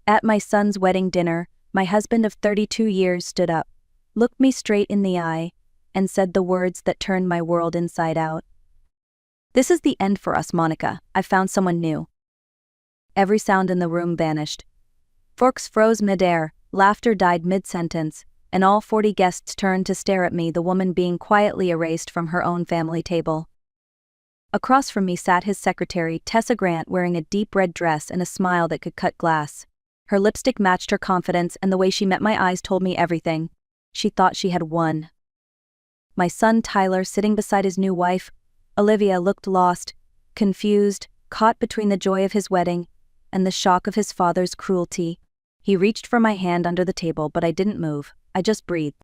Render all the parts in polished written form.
At my son's wedding dinner, my husband of 32 years stood up, looked me straight in the eye, and said the words that turned my world inside out. "This is the end for us, Monica. I've found someone new." Every sound in the room vanished. Forks froze midair, laughter died mid-sentence, and all 40 guests turned to stare at me, the woman being quietly erased from her own family table. Across from me sat his secretary, Tessa Grant, wearing a deep red dress and a smile that could cut glass. Her lipstick matched her confidence, and the way she met my eyes told me everything. She thought she had won. My son Tyler, sitting beside his new wife, Olivia, looked lost, confused, caught between the joy of his wedding and the shock of his father's cruelty. He reached for my hand under the table, but I didn't move. I just breathed.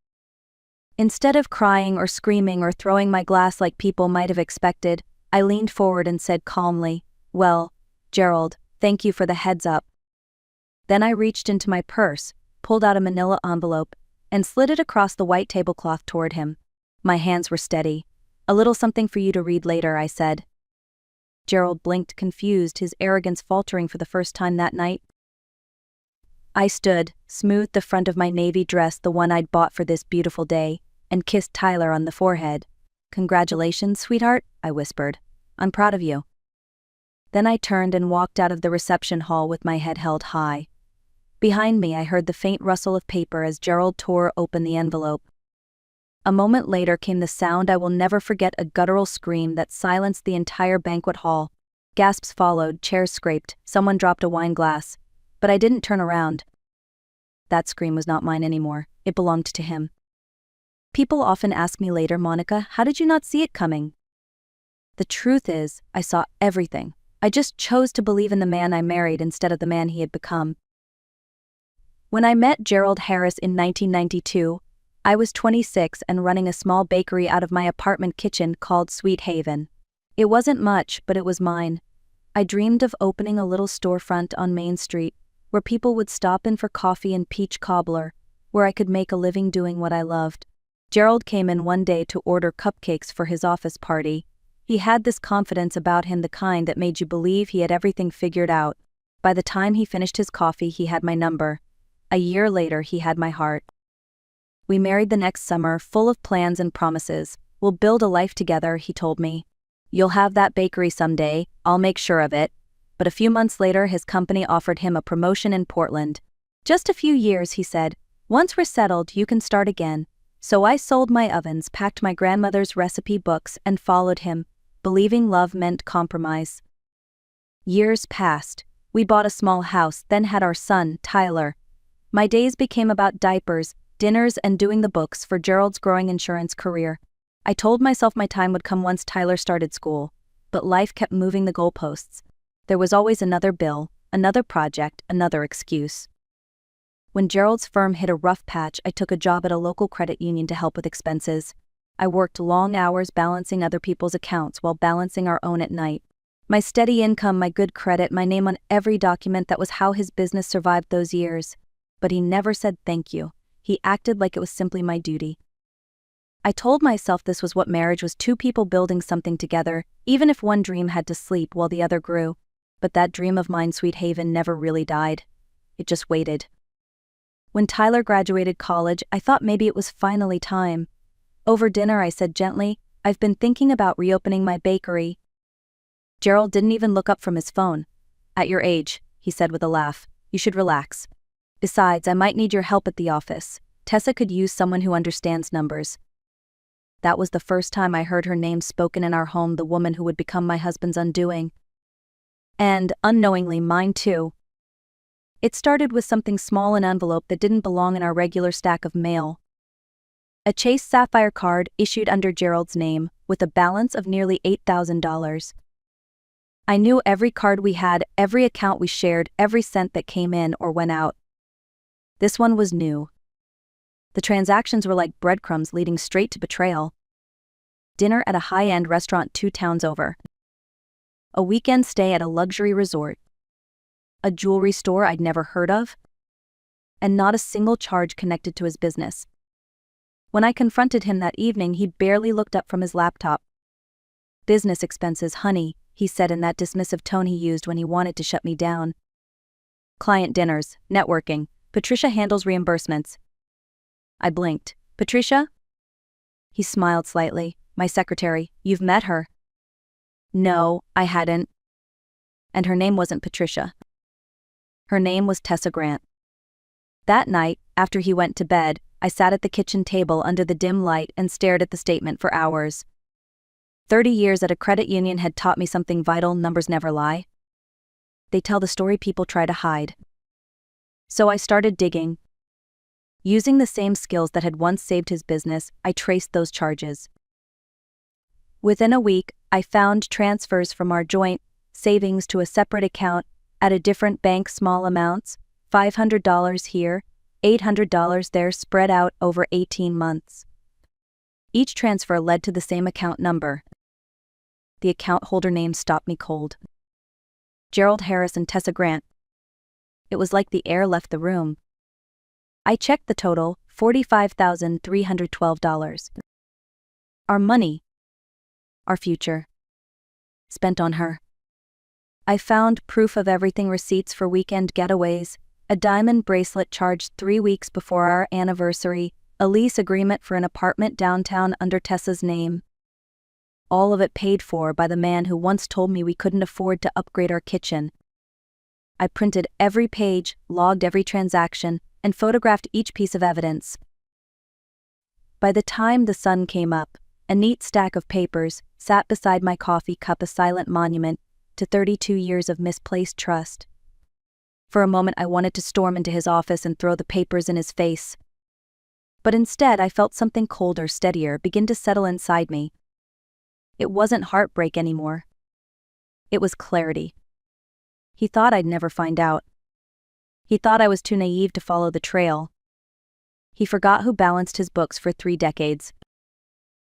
Instead of crying or screaming or throwing my glass like people might have expected, I leaned forward and said calmly, "Well, Gerald, thank you for the heads up." Then I reached into my purse, pulled out a manila envelope, and slid it across the white tablecloth toward him. My hands were steady. "A little something for you to read later," I said. Gerald blinked, confused, his arrogance faltering for the first time that night. I stood, smoothed the front of my navy dress, the one I'd bought for this beautiful day, and kissed Tyler on the forehead. "Congratulations, sweetheart," I whispered. "I'm proud of you." Then I turned and walked out of the reception hall with my head held high. Behind me I heard the faint rustle of paper as Gerald tore open the envelope. A moment later came the sound I will never forget, a guttural scream that silenced the entire banquet hall. Gasps followed, chairs scraped, someone dropped a wine glass. But I didn't turn around. That scream was not mine anymore. It belonged to him. People often ask me later, "Monica, how did you not see it coming?" The truth is, I saw everything. I just chose to believe in the man I married instead of the man he had become. When I met Gerald Harris in 1992, I was 26 and running a small bakery out of my apartment kitchen called Sweet Haven. It wasn't much, but it was mine. I dreamed of opening a little storefront on Main Street, where people would stop in for coffee and peach cobbler, where I could make a living doing what I loved. Gerald came in one day to order cupcakes for his office party. He had this confidence about him, the kind that made you believe he had everything figured out. By the time he finished his coffee, he had my number. A year later, he had my heart. We married the next summer, full of plans and promises. "We'll build a life together," he told me. "You'll have that bakery someday, I'll make sure of it." But a few months later, his company offered him a promotion in Portland. "Just a few years," he said. "Once we're settled, you can start again." So I sold my ovens, packed my grandmother's recipe books, and followed him, believing love meant compromise. Years passed. We bought a small house, then had our son, Tyler. My days became about diapers, dinners, and doing the books for Gerald's growing insurance career. I told myself my time would come once Tyler started school, but life kept moving the goalposts. There was always another bill, another project, another excuse. When Gerald's firm hit a rough patch, I took a job at a local credit union to help with expenses. I worked long hours balancing other people's accounts while balancing our own at night. My steady income, my good credit, my name on every document — that was how his business survived those years. But he never said thank you. He acted like it was simply my duty. I told myself this was what marriage was, two people building something together, even if one dream had to sleep while the other grew. But that dream of mine, Sweet Haven, never really died. It just waited. When Tyler graduated college, I thought maybe it was finally time. Over dinner, I said gently, "I've been thinking about reopening my bakery." Gerald didn't even look up from his phone. "At your age," he said with a laugh, "you should relax. Besides, I might need your help at the office. Tessa could use someone who understands numbers." That was the first time I heard her name spoken in our home, the woman who would become my husband's undoing. And, unknowingly, mine too. It started with something small, an envelope that didn't belong in our regular stack of mail. A Chase Sapphire card issued under Gerald's name, with a balance of nearly $8,000. I knew every card we had, every account we shared, every cent that came in or went out. This one was new. The transactions were like breadcrumbs leading straight to betrayal. Dinner at a high-end restaurant 2 towns over. A weekend stay at a luxury resort. A jewelry store I'd never heard of. And not a single charge connected to his business. When I confronted him that evening, he barely looked up from his laptop. "Business expenses, honey," he said in that dismissive tone he used when he wanted to shut me down. client dinners, networking. Patricia handles reimbursements. I blinked. Patricia? He smiled slightly. My secretary. You've met her. No, I hadn't. And her name wasn't Patricia. Her name was Tessa Grant. That night, after he went to bed, I sat at the kitchen table under the dim light and stared at the statement for hours. 30 years at a credit union had taught me something vital: numbers never lie. They tell the story people try to hide. So I started digging. Using the same skills that had once saved his business, I traced those charges. Within a week, I found transfers from our joint savings to a separate account at a different bank, small amounts, $500 here, $800 there, spread out over 18 months. Each transfer led to the same account number. The account holder name stopped me cold. Gerald Harris and Tessa Grant. It was like the air left the room. I checked the total, $45,312. Our money. Our future. Spent on her. I found proof of everything: receipts for weekend getaways, a diamond bracelet charged 3 weeks before our anniversary, a lease agreement for an apartment downtown under Tessa's name. All of it paid for by the man who once told me we couldn't afford to upgrade our kitchen. I printed every page, logged every transaction, and photographed each piece of evidence. By the time the sun came up, a neat stack of papers sat beside my coffee cup, a silent monument to 32 years of misplaced trust. For a moment I wanted to storm into his office and throw the papers in his face. But instead I felt something colder, steadier, begin to settle inside me. It wasn't heartbreak anymore. It was clarity. He thought I'd never find out. He thought I was too naive to follow the trail. He forgot who balanced his books for 3 decades.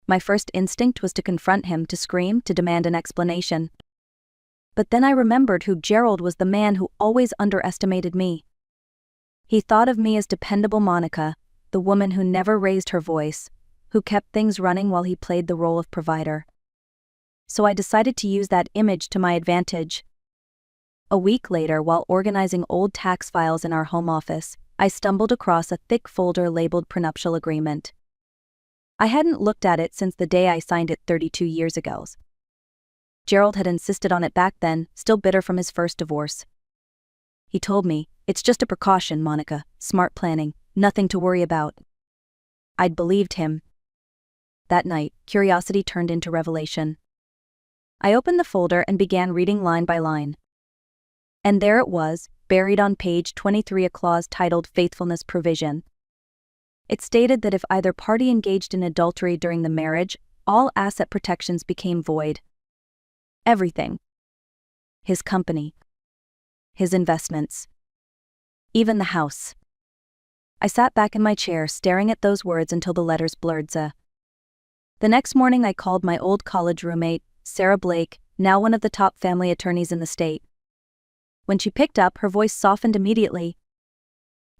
My first instinct was to confront him, to scream, to demand an explanation. But then I remembered who Gerald was: the man who always underestimated me. He thought of me as dependable Monica, the woman who never raised her voice, who kept things running while he played the role of provider. So I decided to use that image to my advantage. A week later, while organizing old tax files in our home office, I stumbled across a thick folder labeled prenuptial agreement. I hadn't looked at it since the day I signed it 32 years ago. Gerald had insisted on it back then, still bitter from his first divorce. He told me, "It's just a precaution, Monica, smart planning, nothing to worry about." I'd believed him. That night, curiosity turned into revelation. I opened the folder and began reading line by line. And there it was, buried on page 23, a clause titled Faithfulness Provision. It stated that if either party engaged in adultery during the marriage, all asset protections became void. Everything. His company. His investments. Even the house. I sat back in my chair staring at those words until the letters blurred. The next morning I called my old college roommate, Sarah Blake, now one of the top family attorneys in the state. When she picked up, her voice softened immediately.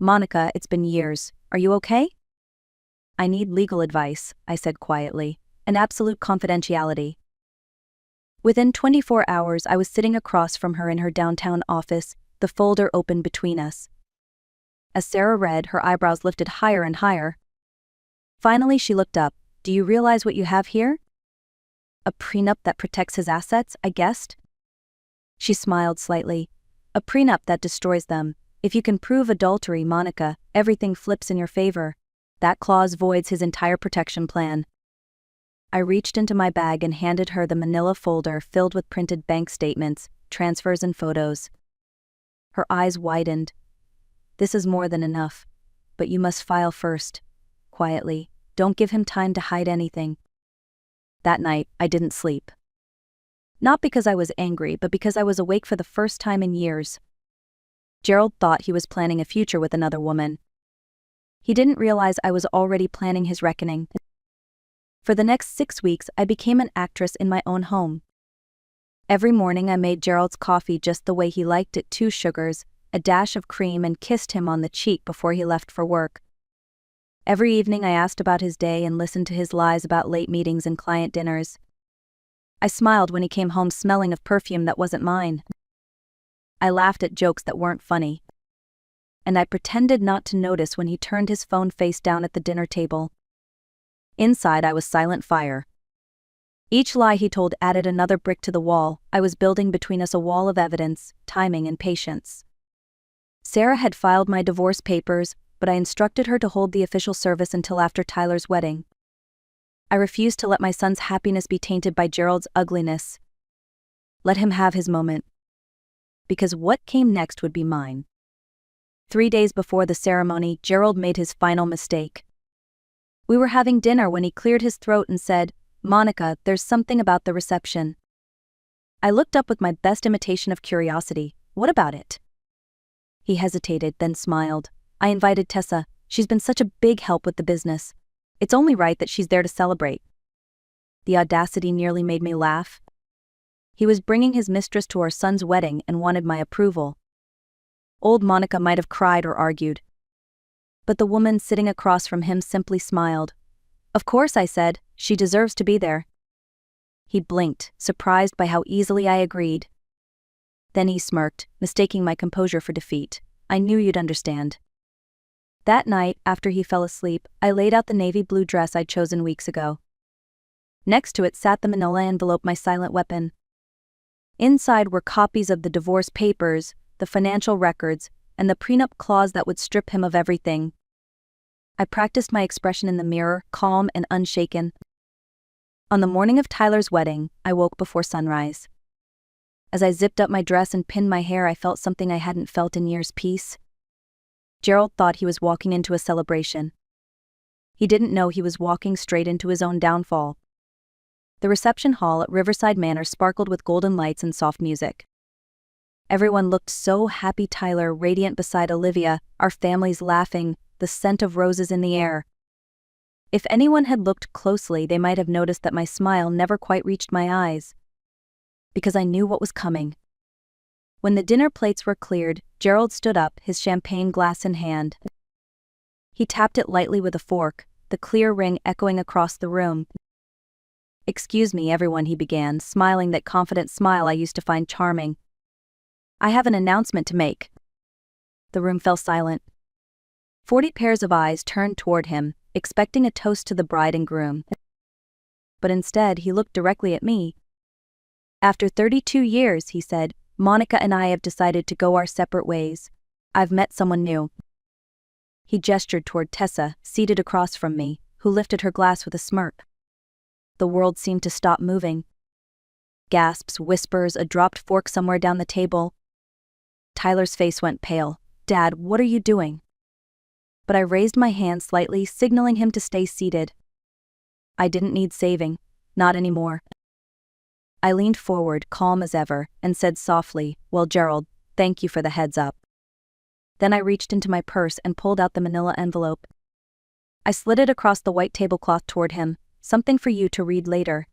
"Monica, it's been years. Are you okay?" "I need legal advice," I said quietly, "and absolute confidentiality." Within 24 hours I was sitting across from her in her downtown office, the folder open between us. As Sarah read, her eyebrows lifted higher and higher. Finally she looked up. "Do you realize what you have here?" "A prenup that protects his assets," I guessed. She smiled slightly. "A prenup that destroys them. If you can prove adultery, Monica, everything flips in your favor. That clause voids his entire protection plan." I reached into my bag and handed her the manila folder filled with printed bank statements, transfers and photos. Her eyes widened. "This is more than enough. But you must file first." Quietly. "Don't give him time to hide anything." That night, I didn't sleep. Not because I was angry, but because I was awake for the first time in years. Gerald thought he was planning a future with another woman. He didn't realize I was already planning his reckoning. For the next 6 weeks, I became an actress in my own home. Every morning I made Gerald's coffee just the way he liked it: 2 sugars, a dash of cream, and kissed him on the cheek before he left for work. Every evening I asked about his day and listened to his lies about late meetings and client dinners. I smiled when he came home smelling of perfume that wasn't mine. I laughed at jokes that weren't funny. and I pretended not to notice when he turned his phone face down at the dinner table. Inside, I was silent fire. Each lie he told added another brick to the wall. I was building between us a wall of evidence, timing, and patience. Sarah had filed my divorce papers, but I instructed her to hold the official service until after Tyler's wedding. I refused to let my son's happiness be tainted by Gerald's ugliness. Let him have his moment. Because what came next would be mine. 3 days before the ceremony, Gerald made his final mistake. We were having dinner when he cleared his throat and said, "Monica, there's something about the reception." I looked up with my best imitation of curiosity. "What about it?" He hesitated, then smiled. "I invited Tessa. She's been such a big help with the business. It's only right that she's there to celebrate." The audacity nearly made me laugh. He was bringing his mistress to our son's wedding and wanted my approval. Old Monica might have cried or argued. But the woman sitting across from him simply smiled. "Of course," I said, "she deserves to be there." He blinked, surprised by how easily I agreed. Then he smirked, mistaking my composure for defeat. "I knew you'd understand." That night, after he fell asleep, I laid out the navy blue dress I'd chosen weeks ago. Next to it sat the manila envelope, my silent weapon. Inside were copies of the divorce papers, the financial records, and the prenup clause that would strip him of everything. I practiced my expression in the mirror, calm and unshaken. On the morning of Tyler's wedding, I woke before sunrise. As I zipped up my dress and pinned my hair, I felt something I hadn't felt in years: peace. Gerald thought he was walking into a celebration. He didn't know he was walking straight into his own downfall. The reception hall at Riverside Manor sparkled with golden lights and soft music. Everyone looked so happy. Tyler radiant beside Olivia, our families laughing, the scent of roses in the air. If anyone had looked closely, they might have noticed that my smile never quite reached my eyes. Because I knew what was coming. When the dinner plates were cleared, Gerald stood up, his champagne glass in hand. He tapped it lightly with a fork, the clear ring echoing across the room. "Excuse me, everyone," he began, smiling that confident smile I used to find charming. "I have an announcement to make." The room fell silent. 40 pairs of eyes turned toward him, expecting a toast to the bride and groom. But instead, he looked directly at me. "After 32 years, he said, "Monica and I have decided to go our separate ways. I've met someone new." He gestured toward Tessa, seated across from me, who lifted her glass with a smirk. The world seemed to stop moving. Gasps, whispers, a dropped fork somewhere down the table. Tyler's face went pale. "Dad, what are you doing?" But I raised my hand slightly, signaling him to stay seated. I didn't need saving. Not anymore. I leaned forward, calm as ever, and said softly, "Well, Gerald, thank you for the heads up." Then I reached into my purse and pulled out the manila envelope. I slid it across the white tablecloth toward him. "Something for you to read later."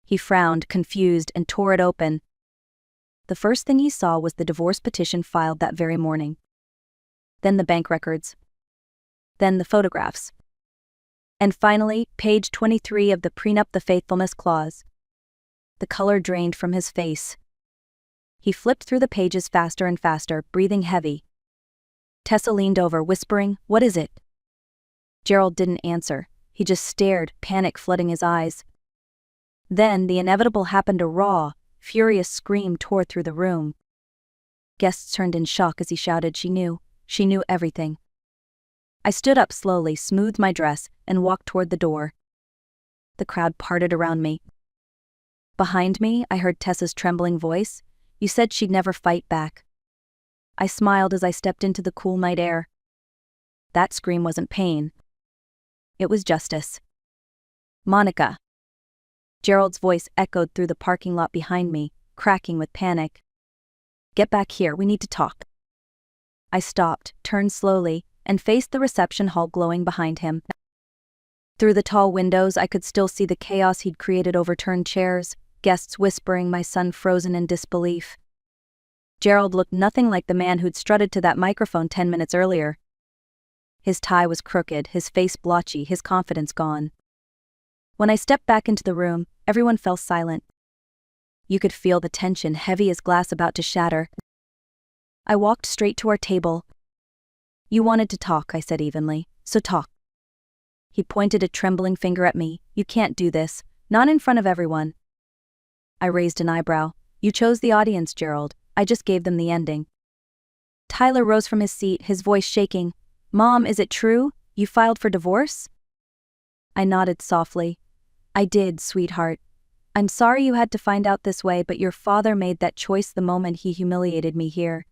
He frowned, confused, and tore it open. The first thing he saw was the divorce petition filed that very morning. Then the bank records. Then the photographs. And finally, page 23 of the prenup, the faithfulness clause. The color drained from his face. He flipped through the pages faster and faster, breathing heavy. Tessa leaned over, whispering, "What is it?" Gerald didn't answer. He just stared, panic flooding his eyes. Then the inevitable happened. A raw, furious scream tore through the room. Guests turned in shock as he shouted, She knew everything." I stood up slowly, smoothed my dress, and walked toward the door. The crowd parted around me. Behind me, I heard Tessa's trembling voice, "You said she'd never fight back." I smiled as I stepped into the cool night air. That scream wasn't pain. It was justice. "Monica." Gerald's voice echoed through the parking lot behind me, cracking with panic. "Get back here, we need to talk." I stopped, turned slowly, and faced the reception hall glowing behind him. Through the tall windows, I could still see the chaos he'd created: overturned chairs, guests whispering, my son frozen in disbelief. Gerald looked nothing like the man who'd strutted to that microphone 10 minutes earlier. His tie was crooked, his face blotchy, his confidence gone. When I stepped back into the room, everyone fell silent. You could feel the tension, heavy as glass about to shatter. I walked straight to our table. You wanted to talk, I said evenly, so talk. He pointed a trembling finger at me. You can't do this, not in front of everyone. I raised an eyebrow. You chose the audience, Gerald. I just gave them the ending. Tyler rose from his seat, his voice shaking. Mom, is it true? You filed for divorce? I nodded softly. I did, sweetheart. I'm sorry you had to find out this way, but your father made that choice the moment he humiliated me here.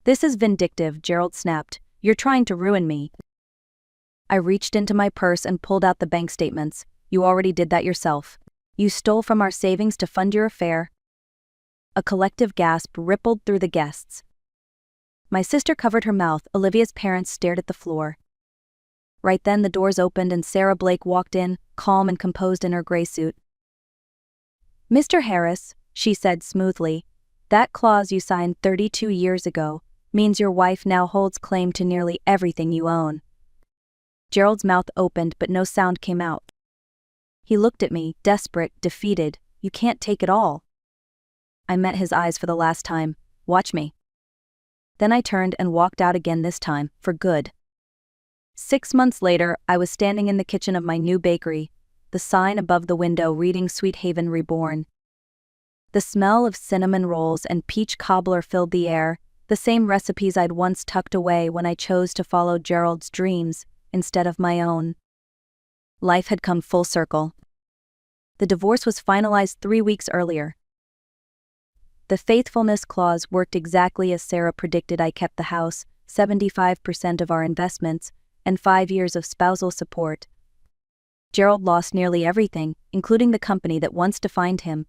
This is vindictive, Gerald snapped. You're trying to ruin me. I reached into my purse and pulled out the bank statements. You already did that yourself. You stole from our savings to fund your affair. A collective gasp rippled through the guests. My sister covered her mouth. Olivia's parents stared at the floor. Right then the doors opened and Sarah Blake walked in, calm and composed in her gray suit. Mr. Harris, she said smoothly, that clause you signed 32 years ago means your wife now holds claim to nearly everything you own. Gerald's mouth opened but no sound came out. He looked at me, desperate, defeated. You can't take it all. I met his eyes for the last time. Watch me. Then I turned and walked out again, this time, for good. 6 months later, I was standing in the kitchen of my new bakery, the sign above the window reading Sweet Haven Reborn. The smell of cinnamon rolls and peach cobbler filled the air, the same recipes I'd once tucked away when I chose to follow Gerald's dreams instead of my own. Life had come full circle. The divorce was finalized 3 weeks earlier. The faithfulness clause worked exactly as Sarah predicted. I kept the house, 75% of our investments, and 5 years of spousal support. Gerald lost nearly everything, including the company that once defined him.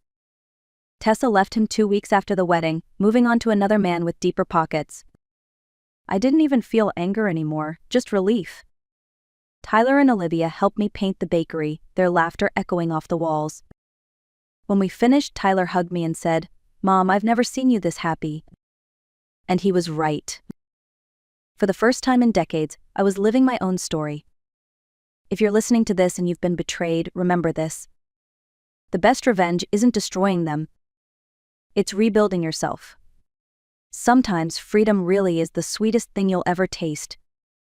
Tessa left him 2 weeks after the wedding, moving on to another man with deeper pockets. I didn't even feel anger anymore, just relief. Tyler and Olivia helped me paint the bakery, their laughter echoing off the walls. When we finished, Tyler hugged me and said, Mom, I've never seen you this happy. And he was right. For the first time in decades, I was living my own story. If you're listening to this and you've been betrayed, remember this. The best revenge isn't destroying them. It's rebuilding yourself. Sometimes freedom really is the sweetest thing you'll ever taste.